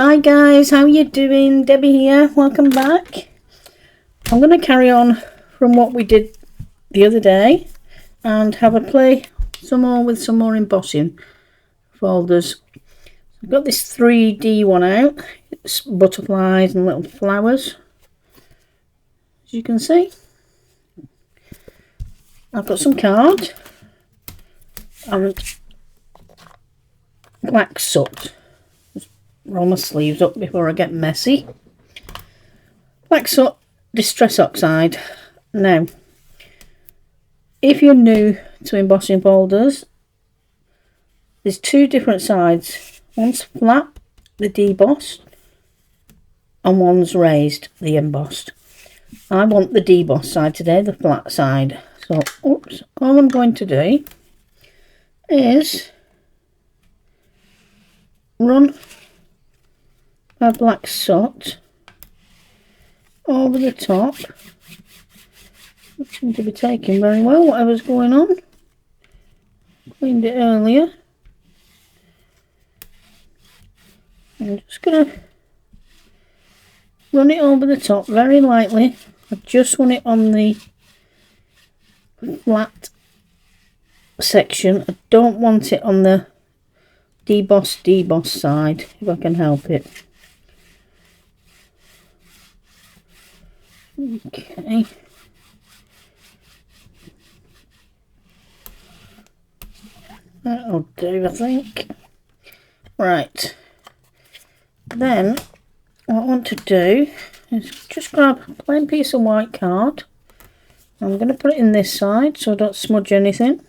Hi guys, how you doing? Debbie here, welcome back. I'm going to carry on from what we did the other day and have a play some more with some more embossing folders. I've got this 3D one out. It's butterflies and little flowers, as you can see. I've got some card and black soot. Roll my sleeves up before I get messy. Black soot distress oxide. Now, if you're new to embossing folders, there's two different sides. One's flat, the debossed, and one's raised, the embossed. I want the debossed side today, the flat side. So, oops, all I'm going to do is run my black soot over the top. It seemed to be taking very well, whatever's going on. Cleaned it earlier. I'm just going to run it over the top very lightly. I just want it on the flat section. I don't want it on the debossed side, if I can help it. Okay. That'll do, I think. Right. Then, what I want to do is just grab a plain piece of white card. I'm going to put it in this side so I don't smudge anything.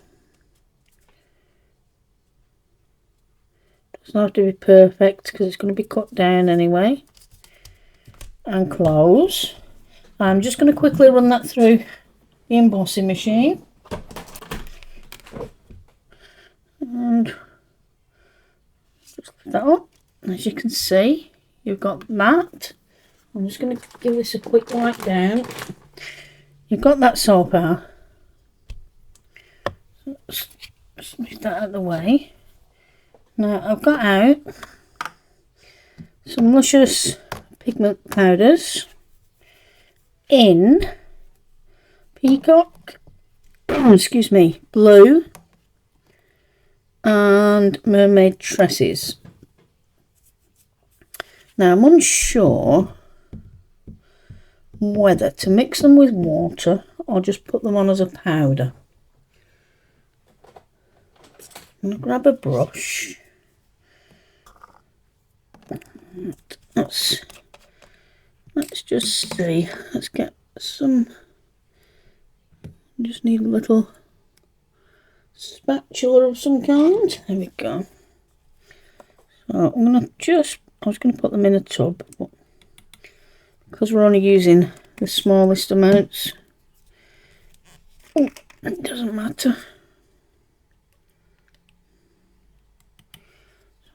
Doesn't have to be perfect because it's going to be cut down anyway. And close. I'm just going to quickly run that through the embossing machine. And just lift that up. As you can see, you've got that. I'm just going to give this a quick wipe down. You've got that so far. Just move that out of the way. Now I've got out some luscious pigment powders in peacock, excuse me, blue and mermaid tresses. Now I'm unsure whether to mix them with water or just put them on as a powder. I'm going to grab a brush. Let's just see. Let's get some. Just need a little spatula of some kind. There we go. So I'm gonna I was gonna put them in a tub, but because we're only using the smallest amounts, it doesn't matter.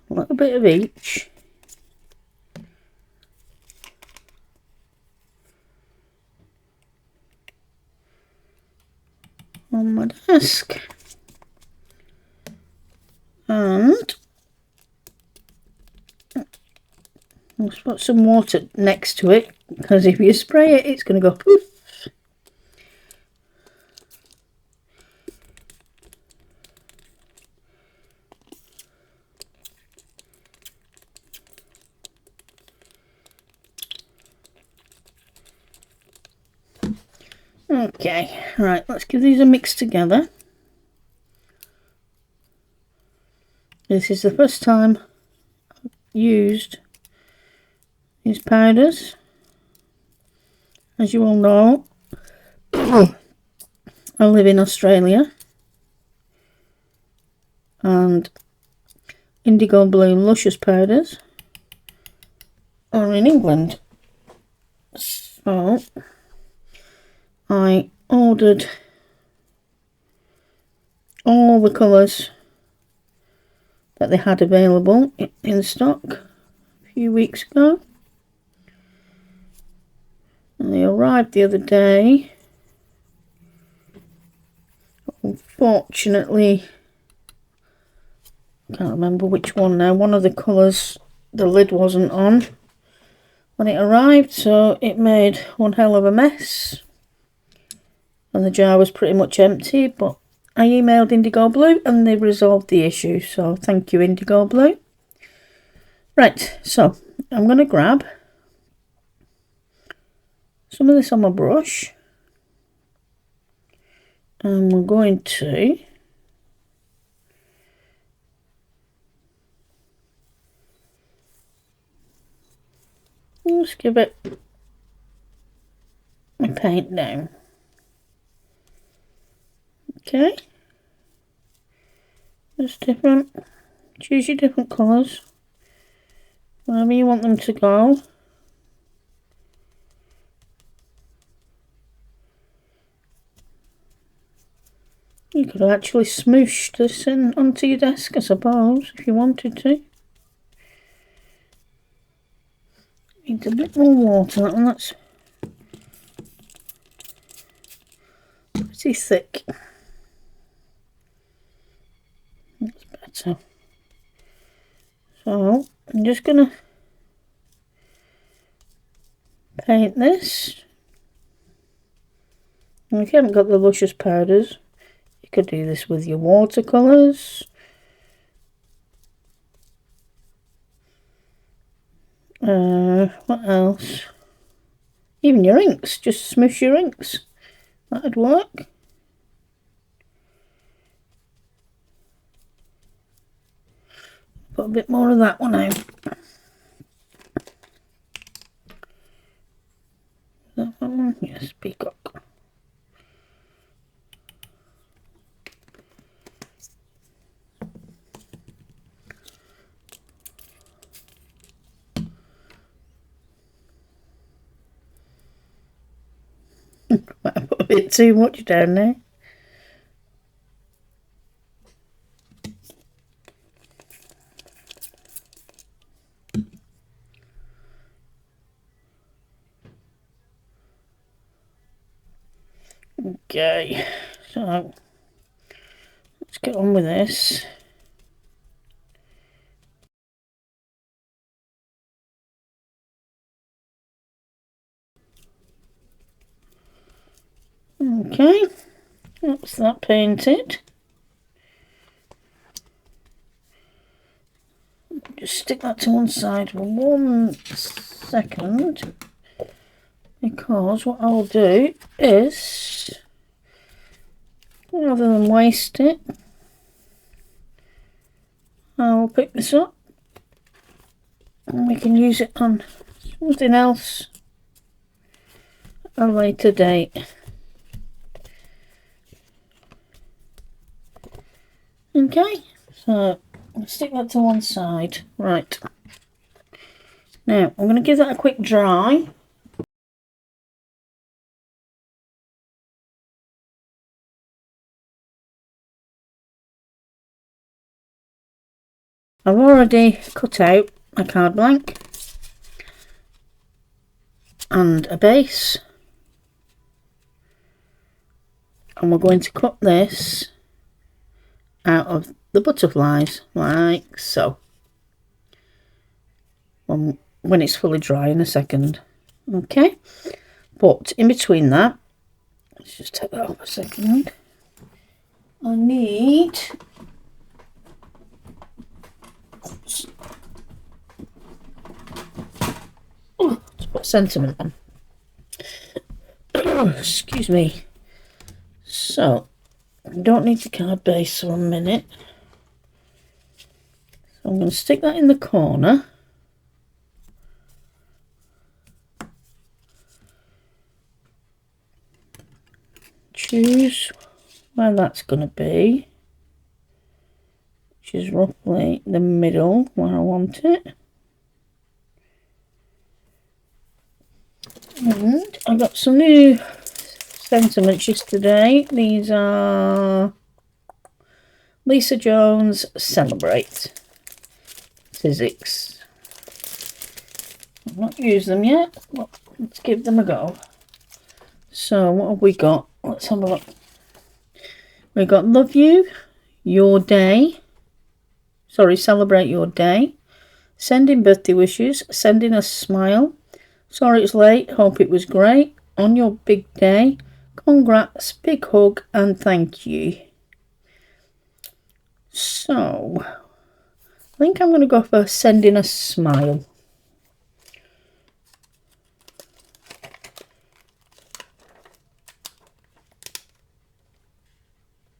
A little bit of each. On my desk, and let's put some water next to it, because if you spray it, it's going to go poof. Okay, right, let's give these a mix together. This is the first time I've used these powders. As you all know, I live in Australia, and IndigoBlu Luscious Powders are in England. So I ordered all the colours that they had available in stock a few weeks ago, and they arrived the other day. Unfortunately, I can't remember which one now. One of the colours the lid wasn't on when it arrived, so it made one hell of a mess. And the jar was pretty much empty, but I emailed IndigoBlu and they resolved the issue, so thank you, IndigoBlu. Right, so I'm going to grab some of this on my brush and we're going to just give it a paint down. Okay, just different, choose your different colours, wherever you want them to go. You could actually smoosh this in onto your desk, I suppose, if you wanted to. Needs a bit more water, and that's pretty thick. That's better. So I'm just going to paint this. And if you haven't got the Luscious Powders, you could do this with your watercolours. What else? Even your inks, just smoosh your inks. That'd work. Put a bit more of that one out. That one? Yes, peacock. Might have put a bit too much down there. Okay, so let's get on with this. Okay, that's that painted. Just stick that to one side for 1 second, because what I'll do is, rather than waste it, I'll pick this up and we can use it on something else at a later date. Okay, so I'll stick that to one side. Right, now I'm going to give that a quick dry. I've already cut out a card blank and a base, and we're going to cut this out of the butterflies like so, when it's fully dry in a second. Okay, but in between that, let's just take that off a second. I need to put sentiment on. Excuse me. So I don't need the card base for a minute, so I'm going to stick that in the corner. Choose where that's going to be, which is roughly the middle where I want it. And I got some new sentiments yesterday. These are Lisa Jones Celebrate Physics. I've not used them yet, but let's give them a go. So what have we got? Let's have a look. We've got Love You, Your Day. Sorry, Celebrate Your Day. Sending birthday wishes, sending a smile. Sorry it's late, hope it was great. On your big day, congrats, big hug and thank you. So, I think I'm going to go for sending a smile.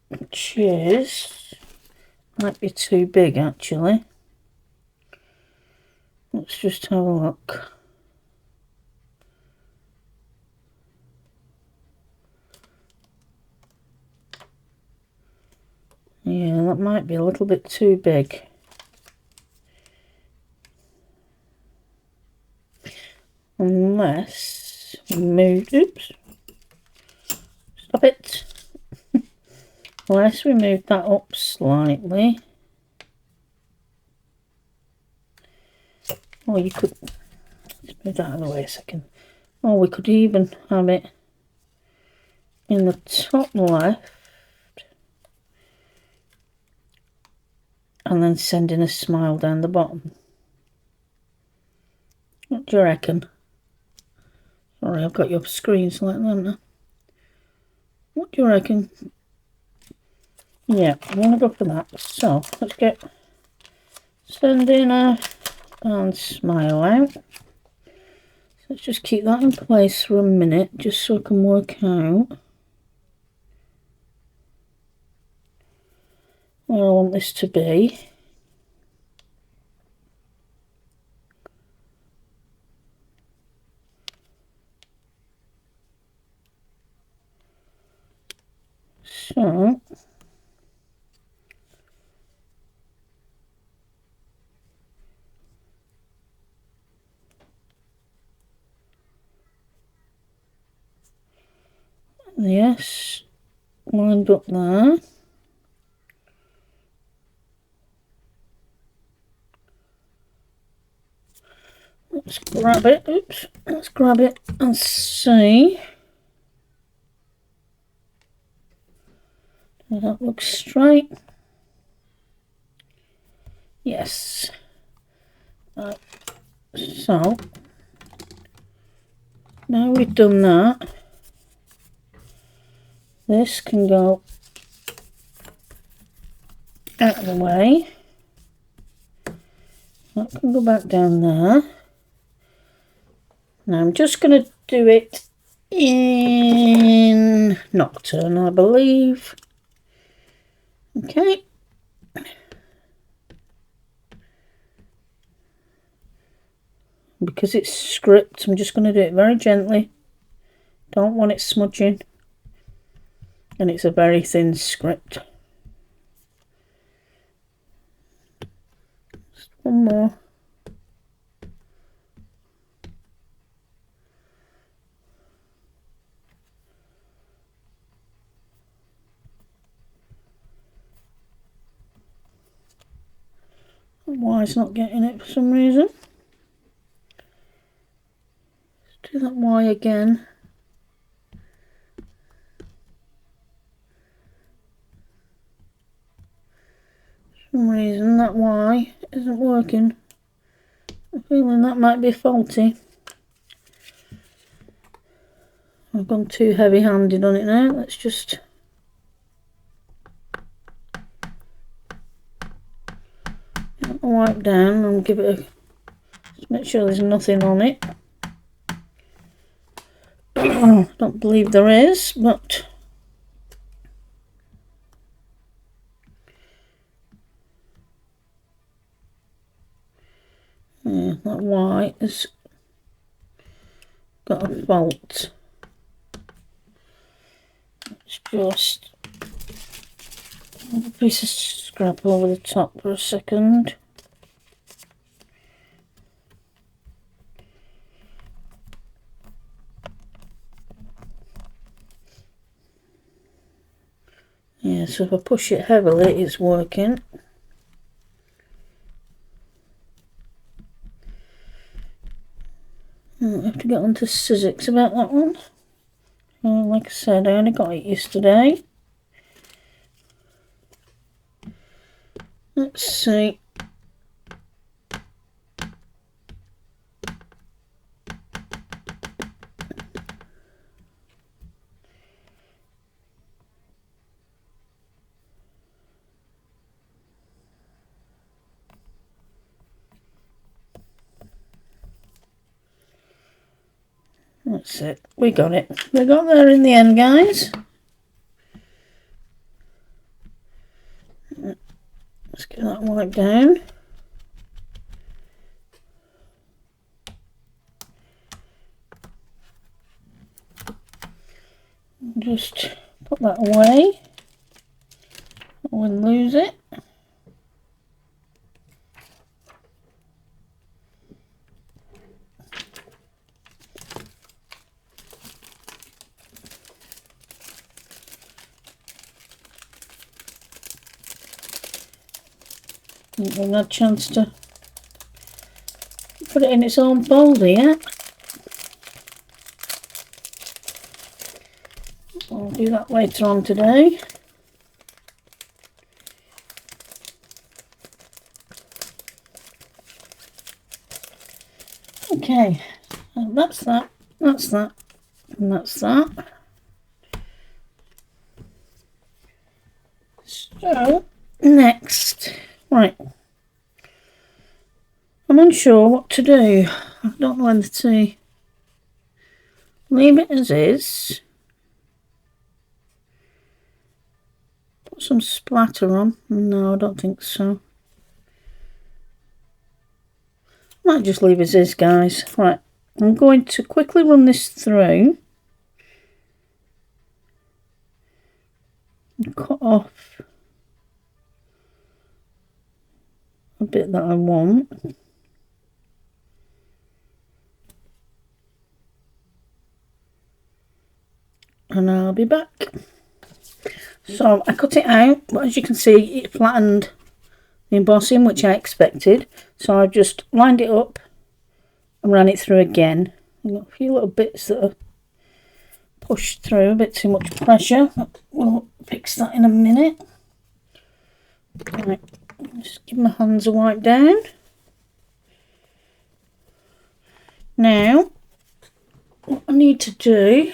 Which is, might be too big actually. Let's just have a look. Yeah, that might be a little bit too big. Unless we move, oops, stop it. Unless we move that up slightly. Or you could, let's move that out of the way a second. Or we could even have it in the top left. And then sending a smile down the bottom. What do you reckon? Sorry, I've got your screen slightly, haven't I? What do you reckon? Yeah, I'm going to go for that. So, let's get sending a and smile out. So let's just keep that in place for a minute, just so I can work out where I want this to be. So, yes, lined up there. Let's grab it, oops, let's grab it and see. Does that look straight? Yes. Right. So, now we've done that, this can go out of the way. That can go back down there. Now I'm just going to do it in Nocturne, I believe. Okay. Because it's script, I'm just going to do it very gently. Don't want it smudging. And it's a very thin script. Just one more. Why it's not getting it for some reason. Let's do that Y again. For some reason that Y isn't working. I'm feeling that might be faulty. I've gone too heavy-handed on it now. Let's just wipe down and give it a, just make sure there's nothing on it. I don't believe there is, but yeah, that Y has got a fault. Let's just have a piece of scrap over the top for a second. Yeah, so if I push it heavily, it's working. I have to get onto Sizzix about that one. Like I said, I only got it yesterday. Let's see. That's it. We got it. We got there in the end, guys. Let's get that wiped down. Just put that away. I wouldn't lose it. Haven't had a chance to put it in its own folder yet. I'll do that later on today. Okay, so that's that, that's that, and that's that. So, next, right, I'm unsure what to do. I don't know whether to leave it as is, put some splatter on. No, I don't think so. Might just leave it as is, guys. Right, I'm going to quickly run this through and cut off a bit that I want. And I'll be back. So I cut it out, but as you can see, it flattened the embossing, which I expected. So I just lined it up and ran it through again. I've got a few little bits that are pushed through, a bit too much pressure. We'll fix that in a minute. Right, just give my hands a wipe down. Now, what I need to do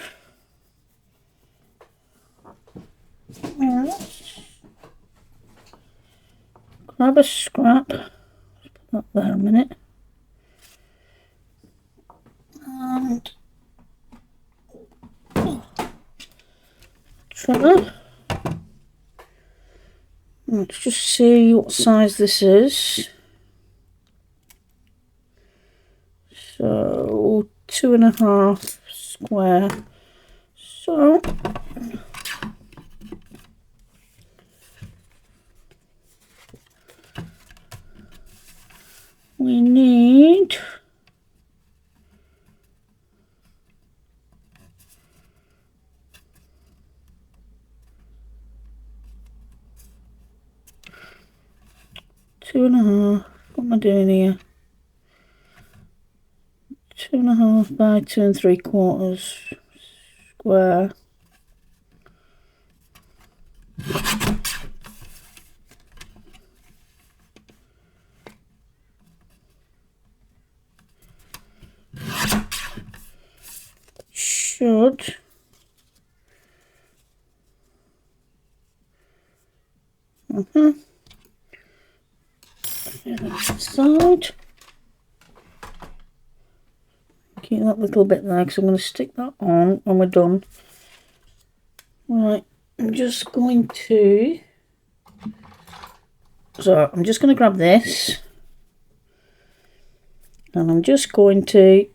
is grab a scrap. Just put that there a minute. And trimmer. Let's just see what size this is. So 2.5 square. So we need two and a half. What am I doing here? 2.5 by 2 3/4 square. Should side. Keep that little bit there because I'm going to stick that on when we're done. Right, I'm just going to grab this and I'm just going to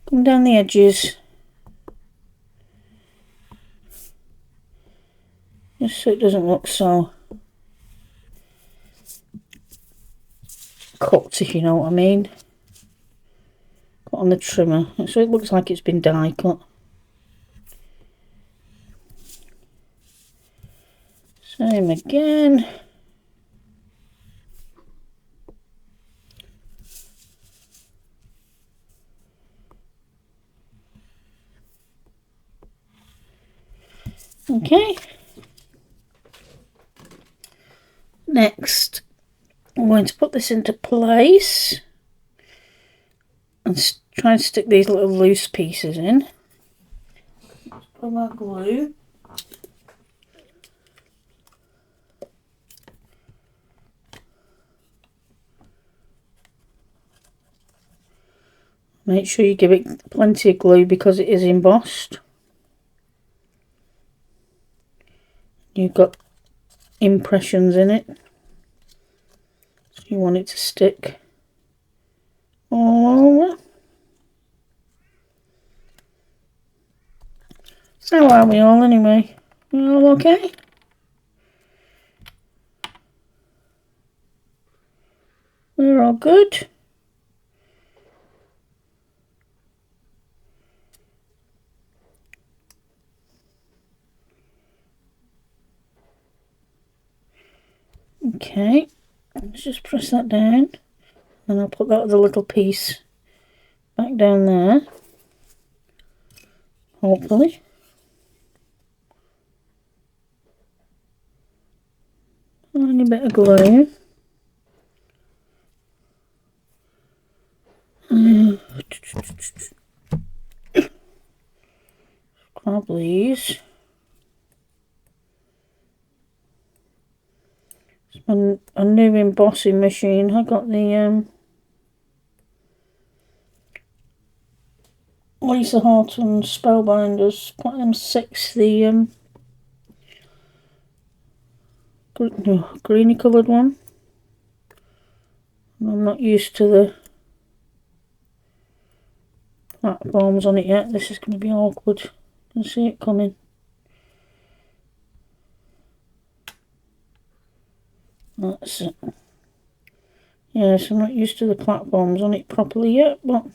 come down the edges just so it doesn't look so cut, if you know what I mean. Cut on the trimmer so it looks like it's been die cut. Same again. Okay. Next, I'm going to put this into place and try and stick these little loose pieces in. Let's put my glue. Make sure you give it plenty of glue because it is embossed. You've got impressions in it, so you want it to stick all over. So how are we all anyway? We all okay? We're all good. Okay, let's just press that down, and I'll put that other little piece back down there, hopefully. Tiny bit of glue. Grab these. It's a new embossing machine. I got the Lisa Horton Spellbinders Platinum 6, the greeny coloured one. I'm not used to the platforms on it yet. This is going to be awkward. You can see it coming. That's it. Yes, I'm not used to the platforms on it properly yet, but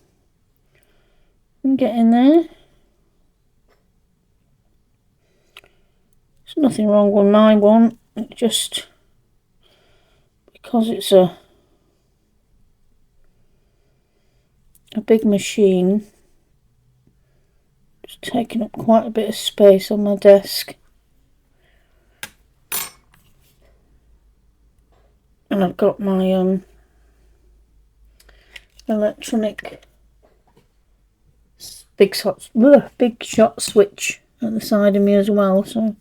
I'm getting there. There's nothing wrong with my one. It just because it's a big machine, it's taking up quite a bit of space on my desk. And I've got my electronic big shot switch at the side of me as well, so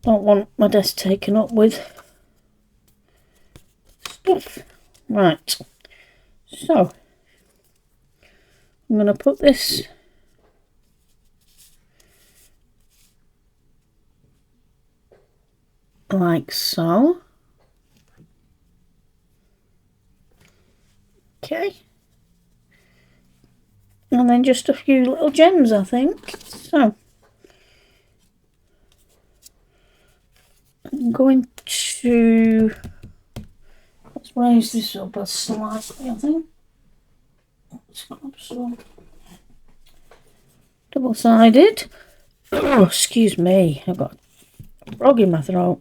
don't want my desk taken up with stuff. Right, so I'm going to put this like so. Okay, and then just a few little gems, I think. So I'm going to, let's raise this up a slightly, I think. Let's grab some double-sided. Oh, excuse me, I've got a frog in my throat.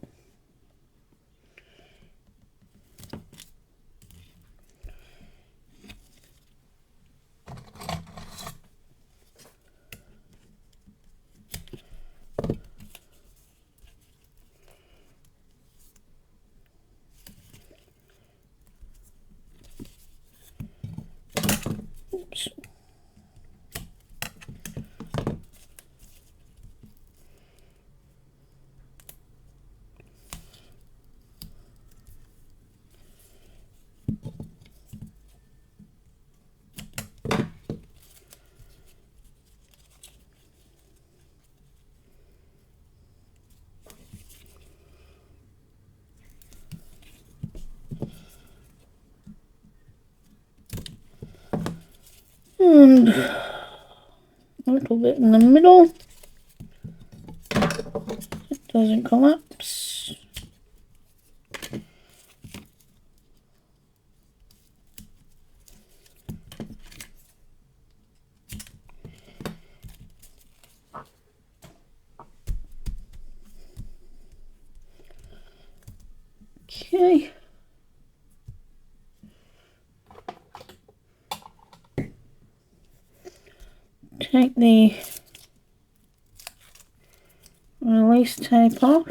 Oops. And a little bit in the middle. It doesn't collapse. Okay. Take the release tape off.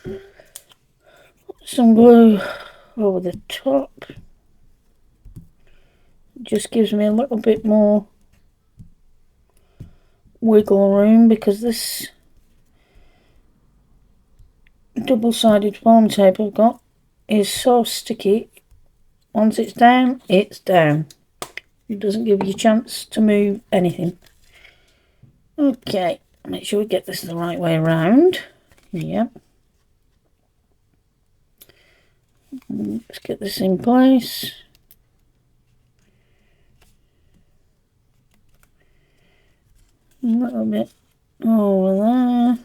Put some glue over the top. It just gives me a little bit more wiggle room because this double-sided foam tape I've got is so sticky. Once it's down, it's down. It doesn't give you a chance to move anything. Okay, make sure we get this the right way around. Yep. Let's get this in place. A little bit over there.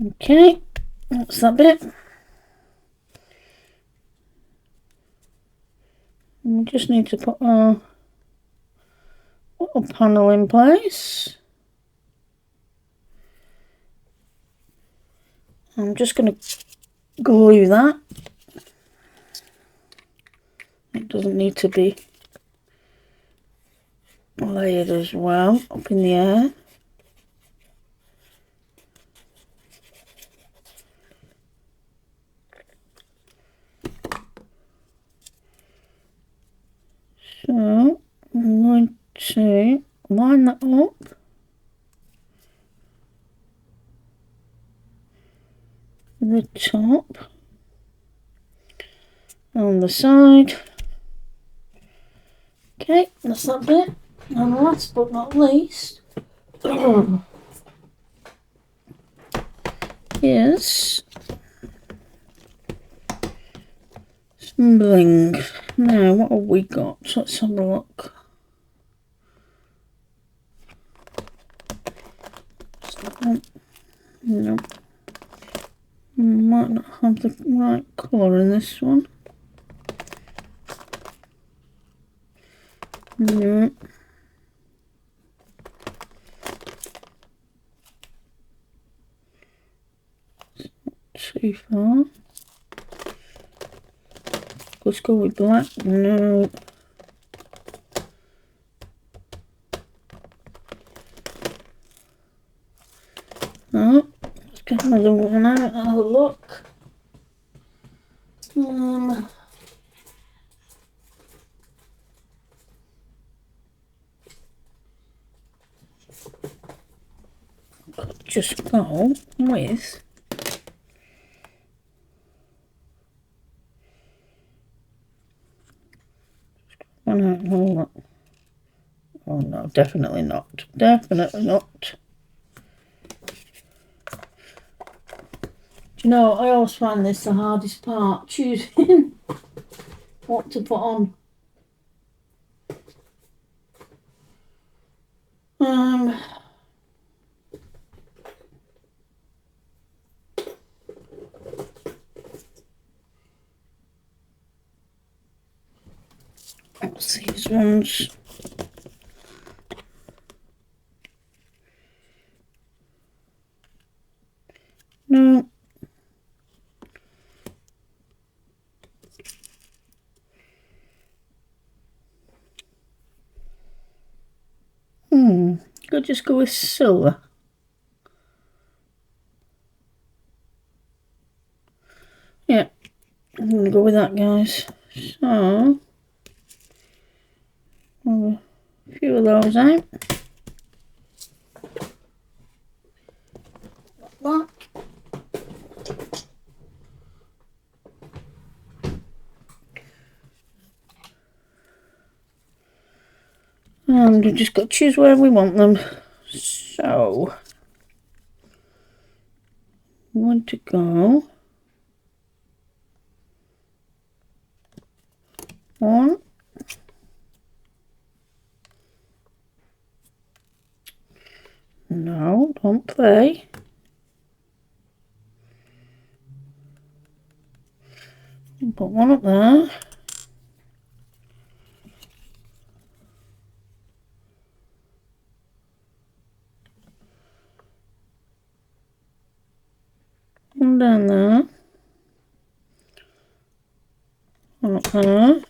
Okay, that's that bit. We just need to put our little panel in place. I'm just going to glue that. It doesn't need to be layered as well up in the air. So I'm going to line that up. The top on the side. Okay, that's that bit. And last but not least is some bling. Now, what have we got? Let's have a look. No. Might not have the right colour in this one. No. Too far. Let's go with black. No. No. Let's get another one out and have a look. Just go with oh no, definitely not. Definitely not. Do you know, I always find this the hardest part, choosing what to put on. What's these ones? No. Could just go with silver. Yeah, I'm gonna go with that, guys. So, a few of those out. Like that. And we've just got to choose where we want them. So, we want to go 1, no, don't play. Put one up there. One down there. One up there.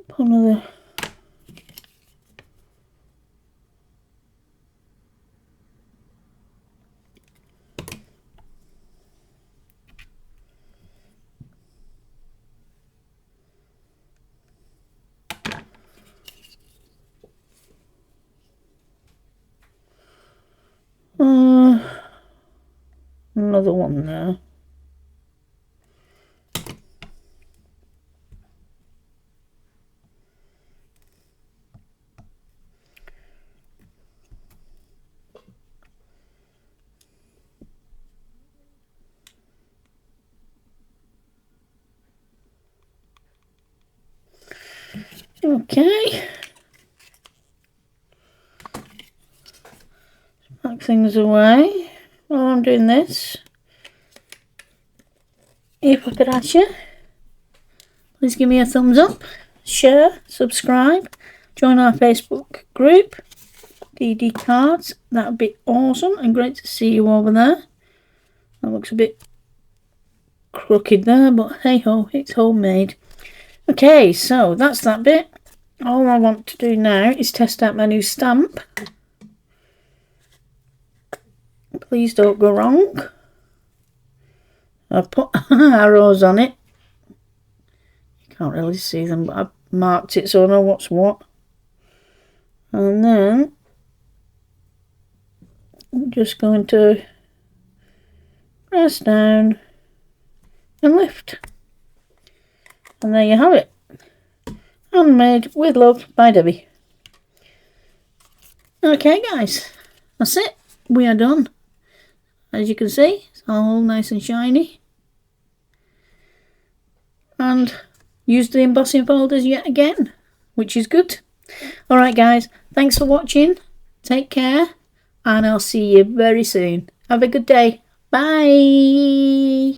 Put another another one there. Okay, pack things away while I'm doing this. If I could ask you, please give me a thumbs up, share, subscribe, join our Facebook group, DD Cards. That would be awesome and great to see you over there. That looks a bit crooked there, but hey ho, it's homemade. Okay, so that's that bit. All I want to do now is test out my new stamp. Please don't go wrong. I've put arrows on it. You can't really see them, but I've marked it so I know what's what. And then I'm just going to press down and lift. And there you have it. Handmade with love by Debbie. Okay guys, that's it. We are done. As you can see, it's all nice and shiny. And used the embossing folders yet again, which is good. Alright guys, thanks for watching. Take care. And I'll see you very soon. Have a good day. Bye.